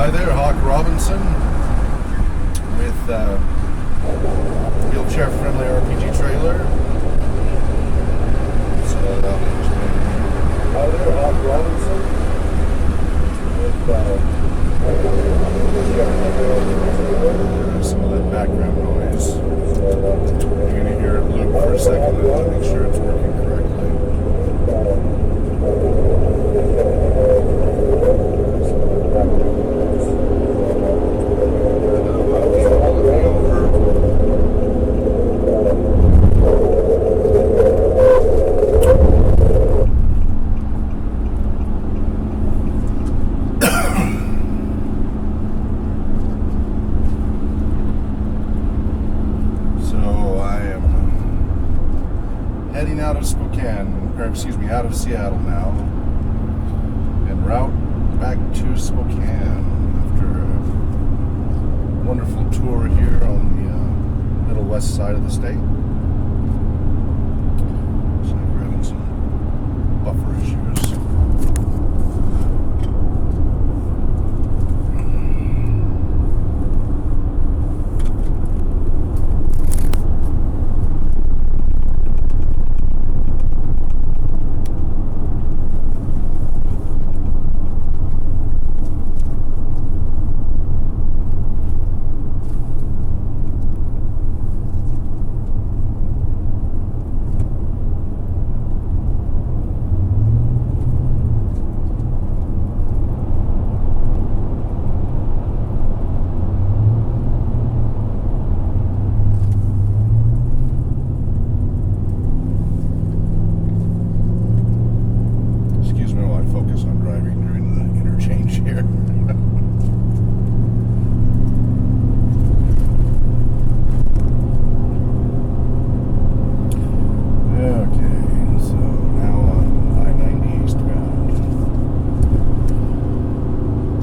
Hi there, Hawk Robinson with wheelchair-friendly RPG trailer. So that'll be explained. Hi there, Hawk Robinson with some of that background noise. You're going to hear it loop for a second. I want to make sure it's working correctly. Out of Seattle now, en route back to Spokane after a wonderful tour here on the middle west side of the state. So we're having some buffer issues.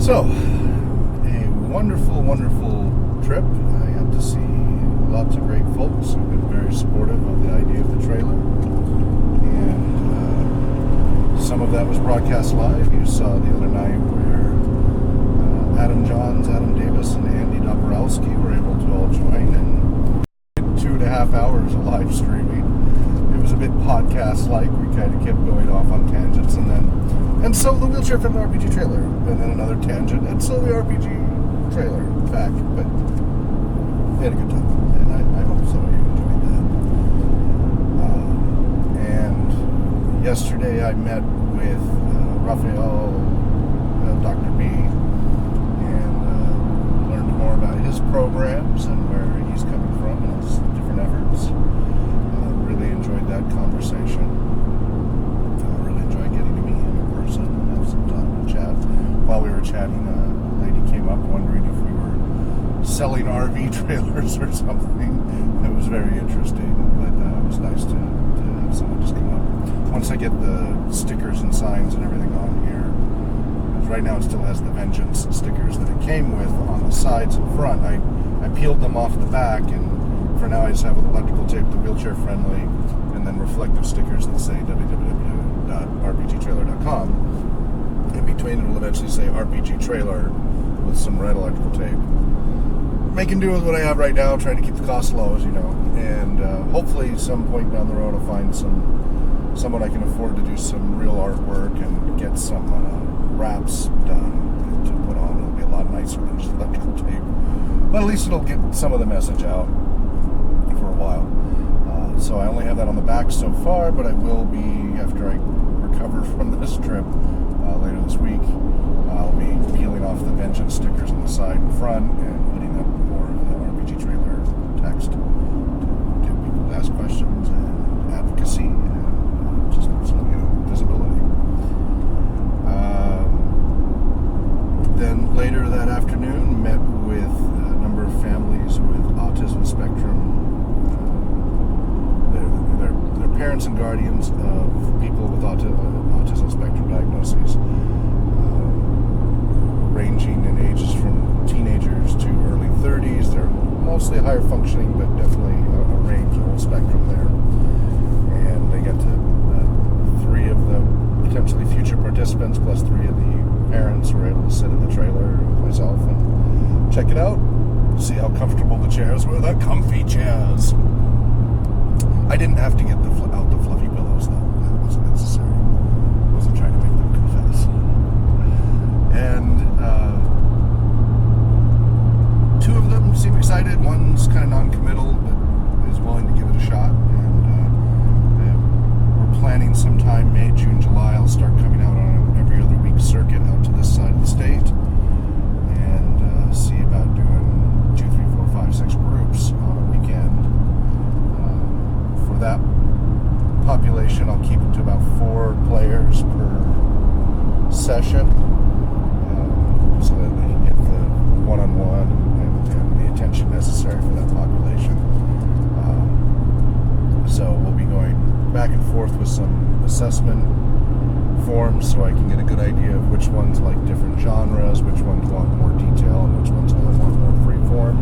So, a wonderful trip. I got to see lots of great folks who've been very supportive of the idea of the trailer. And some of that was broadcast live. You saw the other night where Adam Johns, Adam Davis, and Andy Dobrowski were able to all join and 2.5 hours of live streaming. It was a bit podcast-like. We kind of kept going off on tangents, and so the wheelchair-friendly RPG trailer, and then another tangent, and so the RPG trailer back. But we had a good time, and I hope some of you enjoyed that. And yesterday I met with Raphael, Dr. B, and learned more about his programs and where he's coming from and his different efforts. Really enjoyed that conversation. Really enjoyed getting to meet him in person and have some time to chat. While we were chatting, a lady came up wondering if we were selling RV trailers or something. It was very interesting, but it was nice to have someone just come up. Once I get the stickers and signs and everything on here, because right now it still has the Vengeance stickers that it came with on the sides and front. I peeled them off the back, and for now I just have with electrical tape the wheelchair friendly and then reflective stickers that say www.rpgtrailer.com. In between it will eventually say RPG trailer with some red electrical tape. Making do with what I have right now, trying to keep the costs low, as you know, and hopefully some point down the road I'll find someone I can afford to do some real artwork and get some wraps done to put on. It'll be a lot nicer than just electrical tape, but at least it'll get some of the message out for a while. So I only have that on the back so far, but I will be, after I recover from this trip later this week, I'll be peeling off the Vengeance stickers on the side and front and putting up more of the RPG trailer text to get people to ask questions and advocacy and just some, visibility. Then later that afternoon, met with a number of families with autism spectrum. They're parents and guardians of people with autism spectrum diagnoses, ranging in ages from teenagers to early 30s. They're mostly higher functioning, but definitely a range, a whole spectrum there. And they got to 3 of the potentially future participants plus 3 of the parents were able to sit in the trailer with myself check it out, see how comfortable the chairs were. The comfy chairs. I didn't have to get out the fluffy pillows, though. That wasn't necessary. I wasn't trying to make them confess. And two of them seem excited. One's kind of non-committal, but is willing to give it a shot. And we're planning sometime May, June, July. I'll start coming out on an every other week circuit out to this side of the state and see about doing 2, 3, 4, 5, 6 groups on a weekend. For that population, I'll keep it to about 4 players per session, so that they can get the one-on-one and the attention necessary for that population. So we'll be going back and forth with some assessment forms so I can get a good idea of which ones like different genres, which ones want more detail, and which ones want more free form.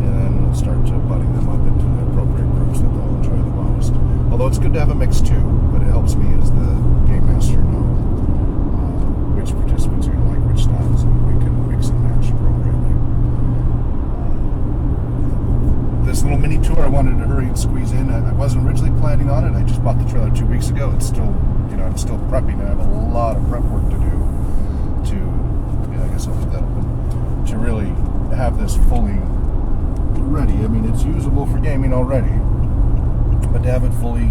And then we'll start to butting them up into the appropriate groups that they'll enjoy the most. Although it's good to have a mix too, but it helps me as the game master know which participants are going to like which styles, and we can mix and match appropriately. This little mini tour I wanted to hurry and squeeze in. I wasn't originally planning on it. I just bought the trailer 2 weeks ago. It's still, I'm still prepping. I have a lot of prep work to do I guess I'll leave that open, to really have this fully ready. I mean, it's usable for gaming already, but to have it fully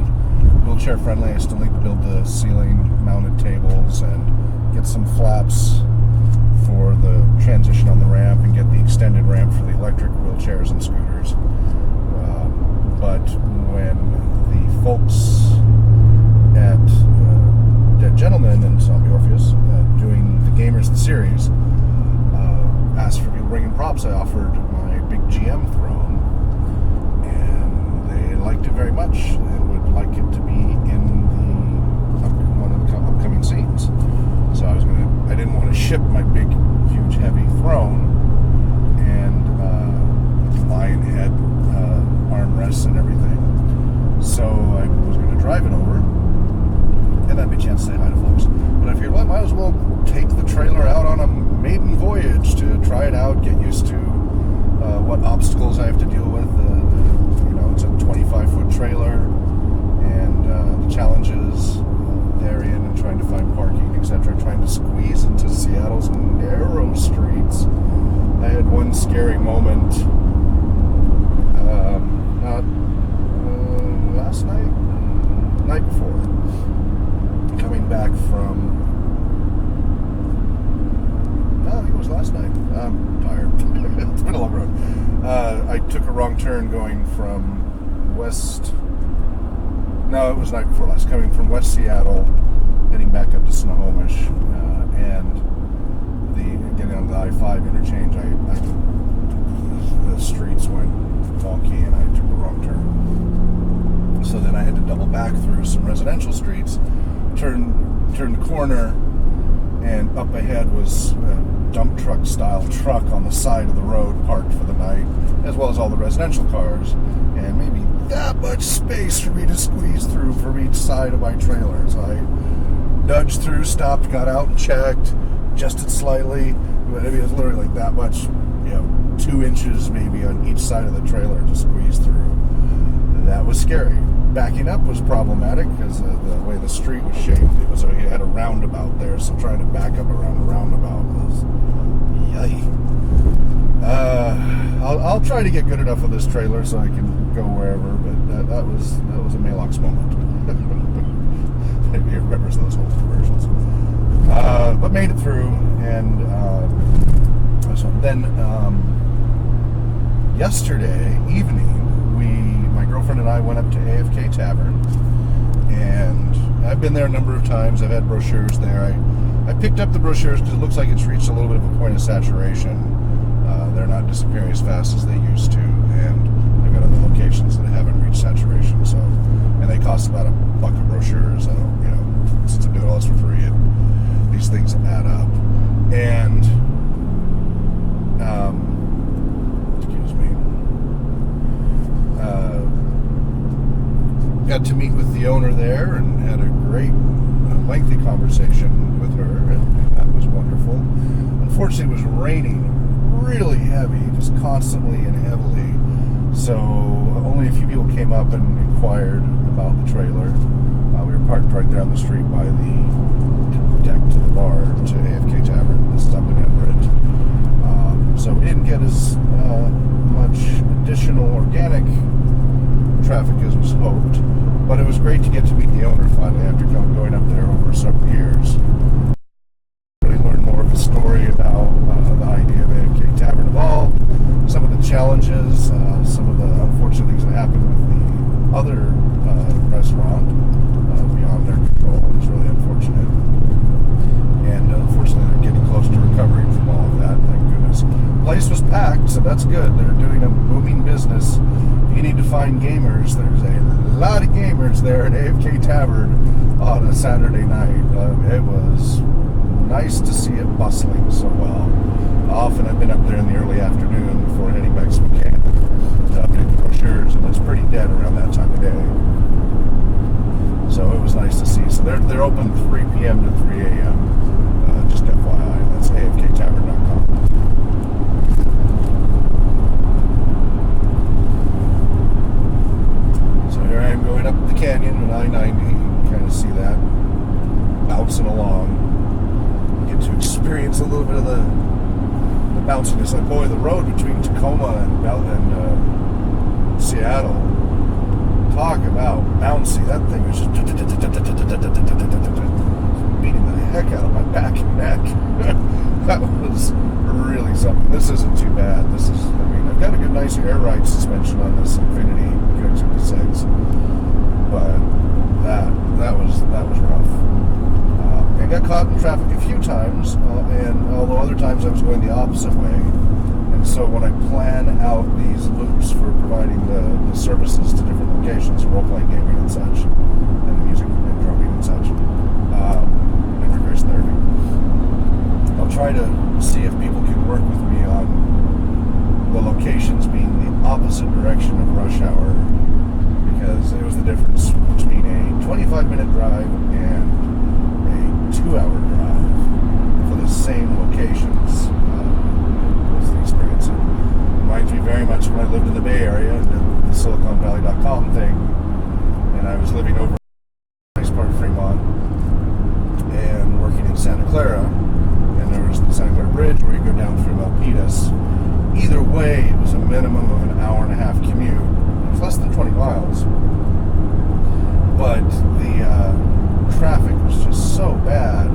wheelchair friendly, I still need to build the ceiling mounted tables and get some flaps for the transition on the ramp and get the extended ramp for the electric wheelchairs and scooters. But when the folks at Dead Gentleman and Zombie Orpheus doing the Gamers the Series asked for people bringing props, I offered my big GM throne, and they liked it very much and would like it to be in one of the upcoming scenes. So I didn't want to ship my big, huge, heavy throne and lion head armrests and everything. So I was going to drive it over, and that'd be a chance to say hi to folks. But I figured, well, I might as well take the trailer out on a maiden voyage to try it out, get used to what obstacles I have to deal with. It's a 25-foot trailer, and the challenges therein, and trying to find parking, etc., trying to squeeze into Seattle's narrow streets. I had one scary moment last night before, coming back from, I think it was last night. I'm tired. It's been a long road. I took a wrong turn going from it was the night before last, coming from West Seattle, heading back up to Snohomish, and getting on the I-5 interchange, the streets went wonky and I took a wrong turn. So then I had to double back through some residential streets, turn the corner, and up ahead was a dump truck style truck on the side of the road parked for the night, as well as all the residential cars, and maybe that much space for me to squeeze through from each side of my trailer. So I nudged through, stopped, got out and checked, adjusted slightly, but it was literally like that much, 2 inches maybe on each side of the trailer to squeeze through. And that was scary. Backing up was problematic because the way the street was shaped. It had a roundabout there, so trying to back up around the roundabout was yikes. I'll try to get good enough with this trailer so I can go wherever, but that was a Malox moment. Maybe he remembers those old commercials. But made it through, and then yesterday evening, my girlfriend and I went up to AFK Tavern, and I've been there a number of times. I've had brochures there. I picked up the brochures because it looks like it's reached a little bit of a point of saturation. They're not disappearing as fast as they used to, and I've got other locations that haven't reached saturation. And they cost about $1 a brochure. So since I'm doing all this for free, these things add up. And excuse me. Got to meet with the owner there and had a great, lengthy conversation with her, and that was wonderful. Unfortunately, it was raining really heavy, just constantly and heavily. So only a few people came up and inquired about the trailer. We were parked right there on the street by the deck to the bar to AFK Tavern. This is up in Everett. So we didn't get as much additional organic traffic as was hoped, but it was great to get to meet the owner finally after going up there over several years. Really learned more of the story about the idea of AFK Tavern evolved, some of the challenges, some of the unfortunate things that happened with the other restaurant beyond their control. It was really unfortunate. And unfortunately, they're getting close to recovering from all of that, thank goodness. The place was packed, so that's good. They're doing a booming business. If you need to find gamers, there's a lot of gamers there at AFK Tavern on a Saturday night. It was nice to see it bustling so well. Often I've been up there in the early afternoon before heading back to camp to update the brochures, and it's pretty dead around that time of day. So it was nice to see. So they're open 3 p.m. to 3 a.m. Just FYI, that's afktavern.com. So here I am going up the canyon on I-90. You can kind of see that bouncing along. You get to experience a little bit of the bounciness. Like, boy, the road between Tacoma and Seattle. Talk about bouncy. That thing was just beating the heck out of my back and neck. That was really something. This isn't too bad. I've got a good, nice air ride suspension on this Infinity QX56, but that was rough. I got caught in traffic a few times, and although other times I was going the opposite way. And so when I plan out these loops for providing the services to different locations, role-playing gaming and such, and the music and drumming and such, and reverse therapy, I'll try to see if people can work with me on the locations being the opposite direction of rush hour, because it was the difference between a 25-minute drive and a 2-hour drive for the same locations. Experience. It reminds me very much when I lived in the Bay Area and did the SiliconValley.com thing, and I was living over in a nice part of Fremont and working in Santa Clara, and there was the Santa Clara Bridge where you go down through Milpitas. Either way, it was a minimum of an hour and a half commute. It was less than 20 miles, but the traffic was just so bad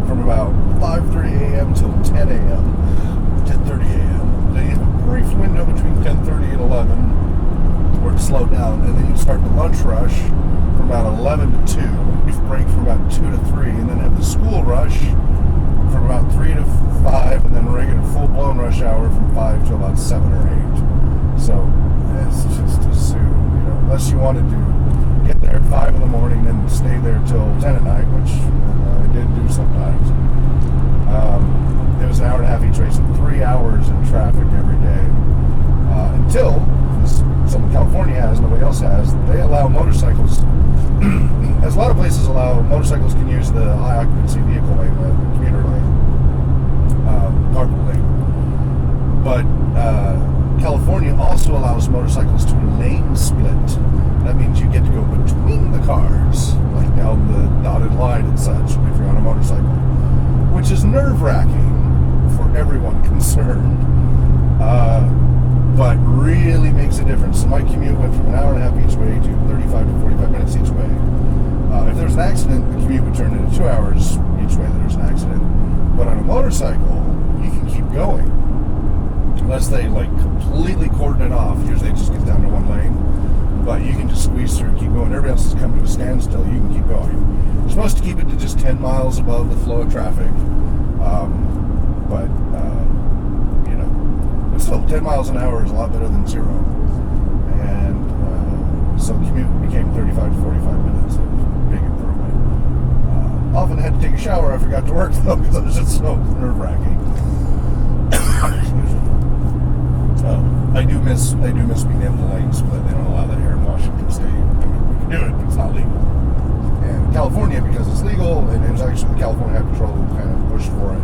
from about 5:30 a.m. till 10 a.m. 10:30 a.m. Then you have a brief window between 10:30 and 11 where it slowed down, and then you start the lunch rush from about 11 to 2. You break from about 2 to 3, and then have the school rush from about 3 to 5, and then regular full-blown rush hour from 5 to about 7 or 8. So it's just a zoo, unless you wanted to get there at 5 in the morning and stay there till 10 at night, which I did do sometimes. It was an hour and a half each way, so 3 hours in traffic every day. Until, something California has, nobody else has, they allow motorcycles, as a lot of places allow, motorcycles can use the high occupancy vehicle lane, the commuter lane, carpool lane. But California also allows motorcycles to lane split. That means you get to go between the cars, like down the dotted line and such, if you're on a motorcycle, which is nerve-wracking for everyone concerned, but really makes a difference. So my commute went from an hour and a half each way to 35 to 45 minutes each way. If there was an accident, the commute would turn into 2 hours each way that there's an accident. But on a motorcycle, you can keep going. Unless they completely cordon it off. Usually it just gets down to one lane. But you can just squeeze through and keep going. Everybody else has come to a standstill. You can keep going. You're supposed to keep it to just 10 miles above the flow of traffic. But still 10 miles an hour is a lot better than 0. And so the commute became 35 to 45 minutes. It was a big improvement. Often had to take a shower after I got to work, though, because it was just so nerve-wracking. I do miss being able to lane split. They don't allow that here in Washington State. I mean, we can do it, but it's not legal. And California, because it's legal, and it was actually the California Highway Patrol who kind of pushed for it.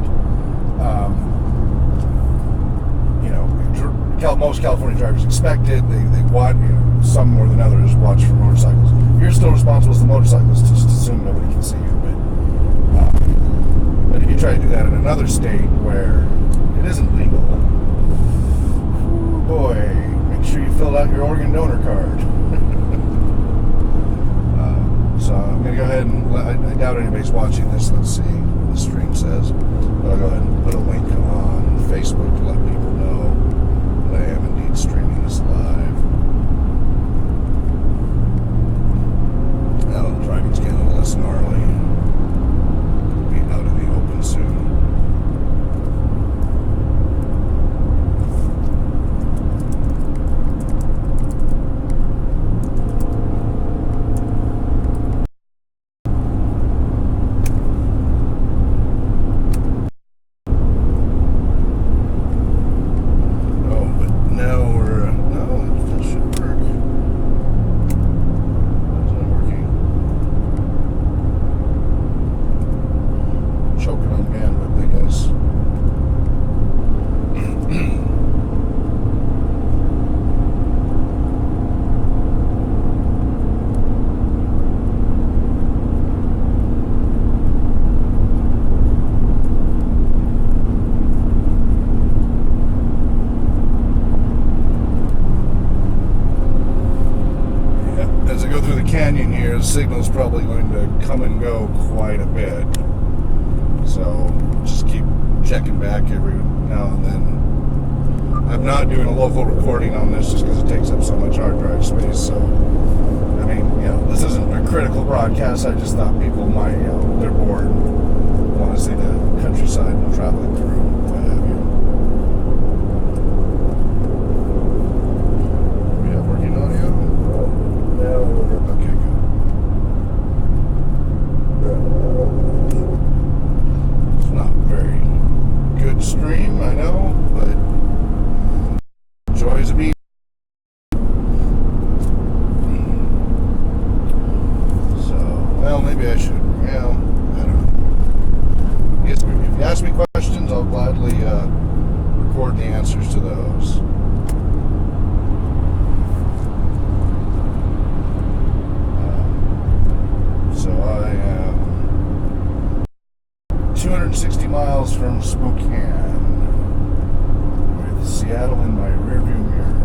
most California drivers expect it. They watch, some more than others, watch for motorcycles. You're still responsible as the motorcyclist, just assume nobody can see you. But if you try to do that in another state where it isn't legal, boy, make sure you fill out your organ donor card. So I'm going to go ahead and, I doubt anybody's watching this. Let's see what the stream says. But I'll go ahead and put a link on Facebook to let people know that I am indeed streaming this live. Now the driving's getting a little less gnarly. Be out in the open soon. Canyon here, the signal's probably going to come and go quite a bit, so just keep checking back every now and then. I'm not doing a local recording on this just because it takes up so much hard drive space, so I mean, this isn't a critical broadcast. I just thought people might, they're bored, want to see the countryside and traveling through, what have you. We have working audio? Okay, good. It's not a very good stream, I know, but joys of being. So, well, maybe I should. Well, I don't know. If you ask me questions, I'll gladly record the answers to those. So I am 260 miles from Spokane with Seattle in my rearview mirror.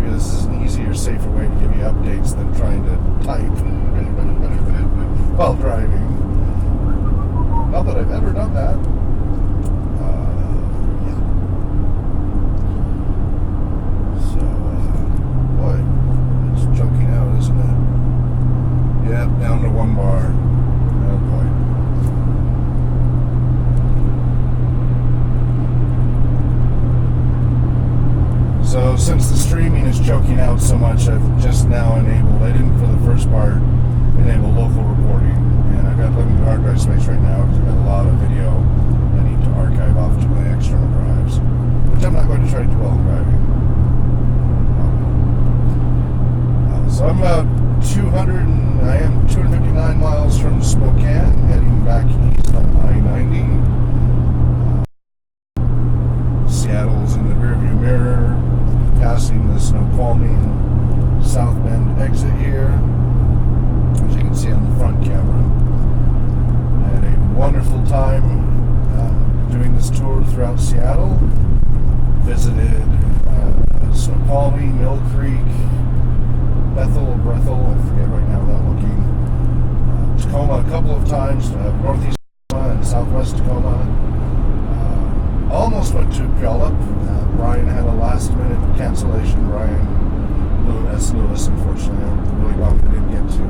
Maybe this is an easier, safer way to give you updates than trying to type while driving. Not that I've ever done that. So, boy, it's choking out, isn't it? Yep, down to one bar. Oh boy. So since the streaming is choking out so much, I've just now enabled, I didn't for the first part, enable local recording. And I've got limited hard drive space right now because I've got a lot of video I need to archive off to my external drives, which I'm not going to try to do while I'm driving. So I'm about 259 miles from Spokane, heading back east on I-90. Seattle's in the rearview mirror, passing the Snoqualmie South Bend exit here, as you can see on the front camera. I had a wonderful time doing this tour throughout Seattle. Visited Snoqualmie, Mill Creek, Bethel, I forget right now without looking. Tacoma a couple of times, northeast Tacoma and southwest Tacoma. Almost went to Puyallup. Brian had a last minute cancellation. Brian Lewis, unfortunately. I'm really bummed I didn't get to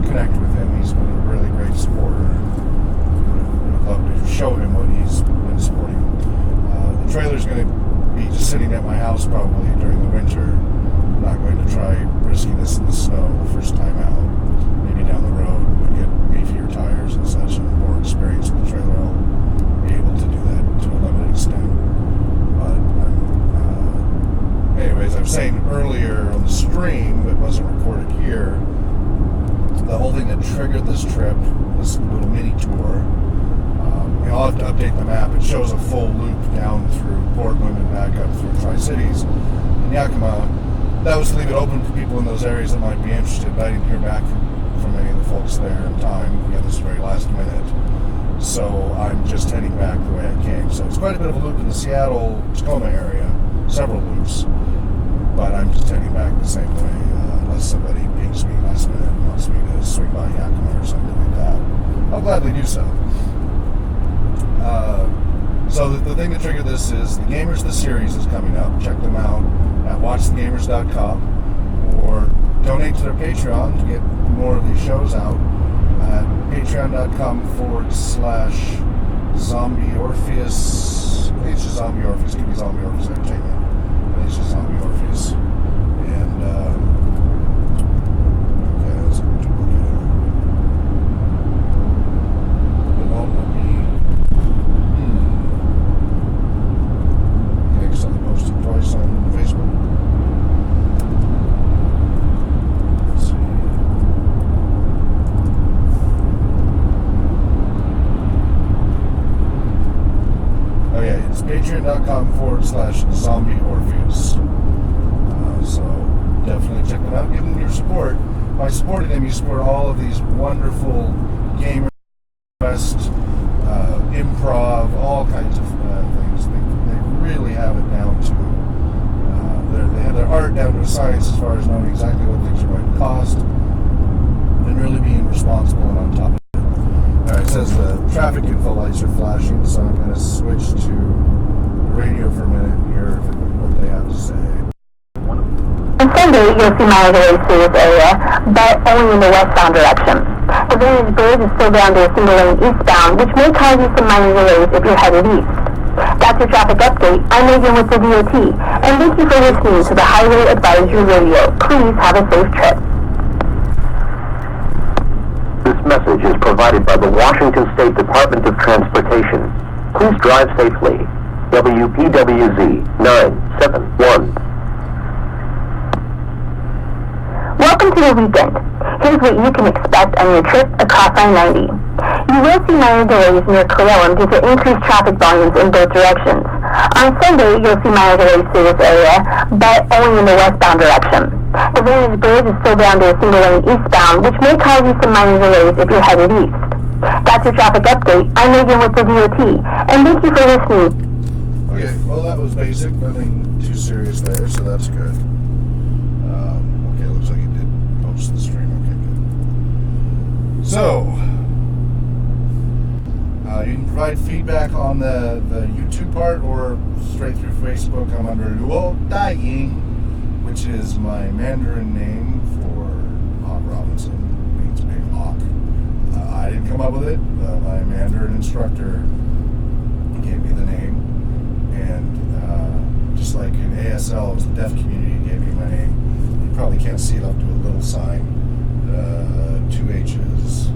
connect with him. He's been a really great supporter. Would have loved to show him what he's been supporting. The trailer's going to be just sitting at my house probably during the winter. I'm not going to try risking this in the snow the first time out. Maybe down the road we'll get beefier tires and such and more experience with the trailer. I'll be able to do that to a limited extent. But anyways, I was saying earlier on the stream, but wasn't recorded here, the whole thing that triggered this trip, this little mini tour, I'll have to update the map. It shows a full loop down through Portland and back up through Tri-Cities and Yakima. That was to leave it open for people in those areas that might be interested, but I didn't hear back from any of the folks there in time. We had this very last minute. So I'm just heading back the way I came. So it's quite a bit of a loop in the Seattle-Tacoma area, several loops, but I'm just heading back the same way, unless somebody pings me last minute and wants me to swing by Yakima or something like that. I'll gladly do so. So the thing that triggered this is the Gamers the Series is coming up. Check them out at watchthegamers.com or donate to their Patreon to get more of these shows out at patreon.com/Zombie Orpheus. I think it's just Zombie Orpheus. It could be Zombie Orpheus Entertainment. I think it's just Zombie Orpheus. And, okay, that's a duplicate. It won't let me. Okay, because I posted twice on Facebook. Let's see. Okay, it's patreon.com/Zombie Orpheus. So definitely check that out. Give them your support. By supporting them, you support all of these wonderful gamer quest, improv, all kinds of things. They really have it down to they have their art down to a science as far as knowing exactly what things are going to cost and really being responsible and on top of it. All right, it says the traffic info lights are flashing, so I'm going to switch to the radio for a minute and hear what they have to say. On Sunday, you'll see miles away through this area, but only in the westbound direction. The Vantage Bridge is still down to a single lane eastbound, which may cause you some minor delays if you're headed east. That's your traffic update. I'm Megan with the DOT, and thank you for listening to the Highway Advisory Radio. Please have a safe trip. This message is provided by the Washington State Department of Transportation. Please drive safely. WPWZ 971. Welcome to the weekend. Here's what you can expect on your trip across I-90. You will see minor delays near Cleveland due to increased traffic volumes in both directions. On Sunday, you'll see minor delays through this area, but only in the westbound direction. The Vantage Bridge is still down to a single lane eastbound, which may cause you some minor delays if you're headed east. That's your traffic update. I'm Megan with the DOT, and thank you for listening. Okay, well that was basic, nothing too serious there, so that's good. Okay, looks like it did post the stream. Okay, good. So, you can provide feedback on the YouTube part or straight through Facebook. I'm under Luo Daying, which is my Mandarin name for Hawk Robinson. It means big hawk. I didn't come up with it. My Mandarin instructor gave me the name. And just like in ASL, it was the deaf community who gave me my name. You probably can't see it. I'll do a little sign. 2 H's.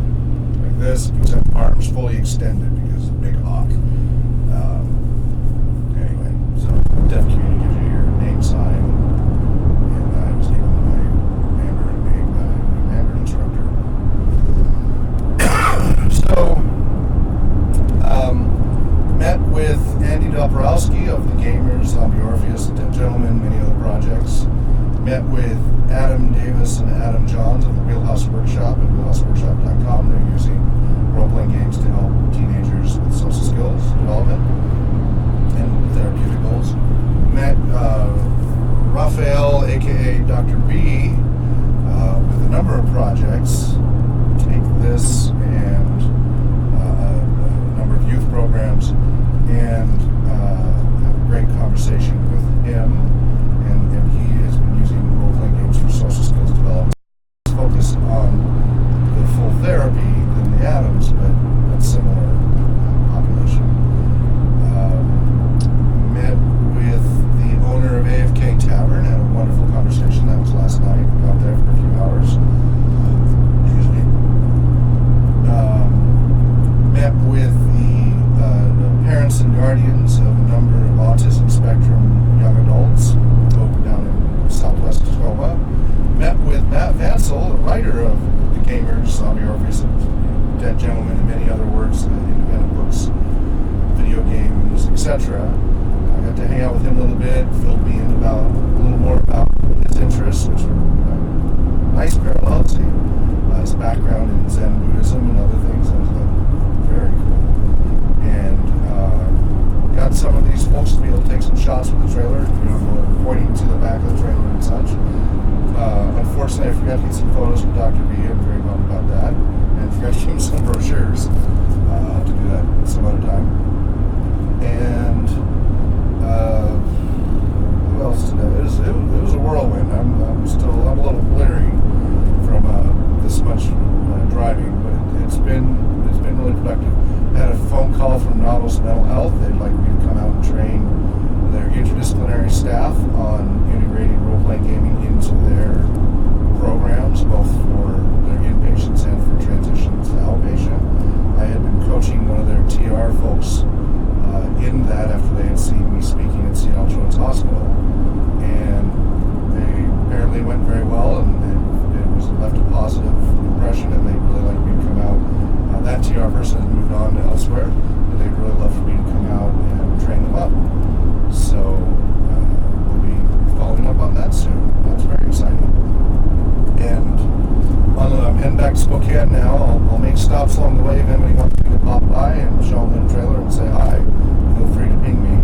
Like this, except arms fully extended because it's a big hawk. Anyway, so deaf community gives you your name sign. And I was given my Mandarin name by my Mandarin instructor. So, met with Andy Doborowski of the Gamers, Zombie Orpheus, Dead Gentleman, many other projects. Met with Adam Davis and Adam Johns of the Wheelhouse Workshop at wheelhouseworkshop.com. They're using role-playing games to help teenagers with social skills development and therapeutic goals. Met Raphael, aka Dr. B, with a number of projects. Take This and a number of youth programs, and have a great conversation with him. And he has been using role-playing games for social skills development. Focus on the full therapy than the Adams, but similar population. Met with the owner of AFK Tavern, had a wonderful conversation. That was last night. Got there for a few hours. Excuse me. Met with the parents and guardians of a number of autism spectrum young adults over down in southwest Tacoma. Met with Matt Vansel, the writer of The Gamers, Zombie Orpheus, Dead Gentleman, and many other works, independent books unfortunately, I forgot to get some photos from Dr. B. I'm very bummed about that. And forgot to give him some brochures. I'll have to do that some other time. And who else today? It was a whirlwind. I'm a little leery from this much driving, but it's been really productive. I had a phone call from Nautilus Mental Health. They'd like me to come out and train their interdisciplinary staff on integrating role-playing gaming into their programs, both for their inpatients and for transitions to outpatient. I had been coaching one of their TR folks in that after they had seen me speaking at Seattle Children's Hospital, and they apparently went very well, and it was left a positive impression, and they'd really like me to come out. That TR person has moved on to elsewhere, but they'd really love for me to come out and train them up. So we'll be following up on that soon. That's very exciting. And I'm heading back to Spokane now. I'll make stops along the way if anybody wants me to pop by and show them the trailer and say hi. Feel free to ping me.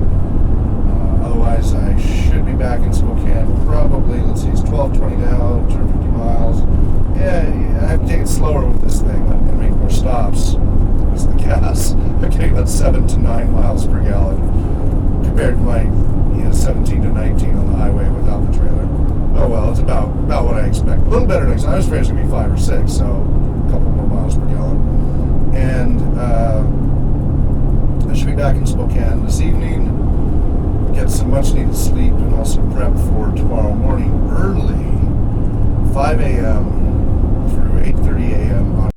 Otherwise, I should be back in Spokane probably, let's see, it's 12:20 now, 250 miles. Yeah, I have to take it slower with this thing and make more stops because of the gas. I'm getting about 7 to 9 miles per gallon compared to my 17 to 19 on the highway without the trailer. Oh well, it's about what I expect. A little better next time. I was afraid it was going to be 5 or 6, so a couple more miles per gallon. And I should be back in Spokane this evening, get some much needed sleep, and also prep for tomorrow morning early, 5 a.m. through 8:30 a.m. on